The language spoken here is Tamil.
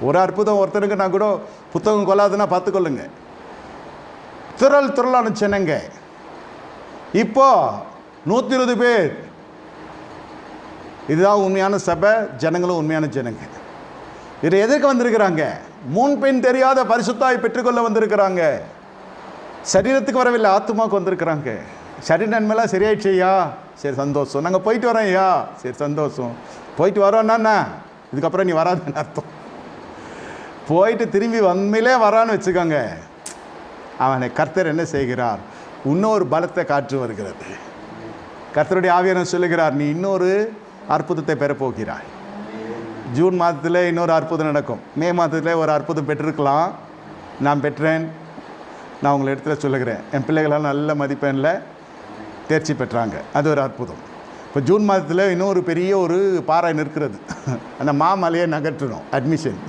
ஒரு அற்புதம் ஒருத்தனுக்கு நான் கூட புத்தகம் கொள்ளாதுன்னா பார்த்துக்கொள்ளுங்க. திரளான ஜனங்க. இப்போ 120 பேர். இதுதான் உண்மையான சபை, ஜனங்களும் உண்மையான ஜனங்க. இது எதற்கு வந்திருக்கிறாங்க? முன்பின் தெரியாத பரிசுத்தாய் பெற்றுக்கொள்ள வந்திருக்கிறாங்க. சரீரத்துக்கு வரவில்லை, ஆத்மாவுக்கு வந்திருக்கிறாங்க. சரீர நன்மைலாம் சரியாயிடுச்சு ஐயா, சரி சந்தோஷம். நாங்கள் போயிட்டு வரோம் ஐயா, சரி சந்தோஷம். போயிட்டு வரோன்னா இதுக்கப்புறம் நீ வராதுன்னு அர்த்தம். போயிட்டு திரும்பி உண்மையிலே வரான்னு வச்சுக்கோங்க, அவனை கர்த்தர் என்ன செய்கிறார்? இன்னொரு பலத்தை காற்று வருகிறது. கர்த்தருடைய ஆவியானவர் சொல்லுகிறார், நீ இன்னொரு அற்புதத்தை பெறப்போகிறாய். ஜூன் மாதத்தில் இன்னொரு அற்புதம் நடக்கும். மே மாதத்தில் ஒரு அற்புதம் பெற்றிருக்கலாம், நான் பெற்றேன். நான் உங்களை இடத்துல சொல்லுகிறேன், என் பிள்ளைகளால் நல்ல மதிப்பெண்ணில் தேர்ச்சி பெற்றாங்க. அது ஒரு அற்புதம். இப்போ ஜூன் மாதத்தில் இன்னொரு பெரிய ஒரு பாறை நிற்கிறது. அந்த மாமலையை நகற்றணும், அட்மிஷன்.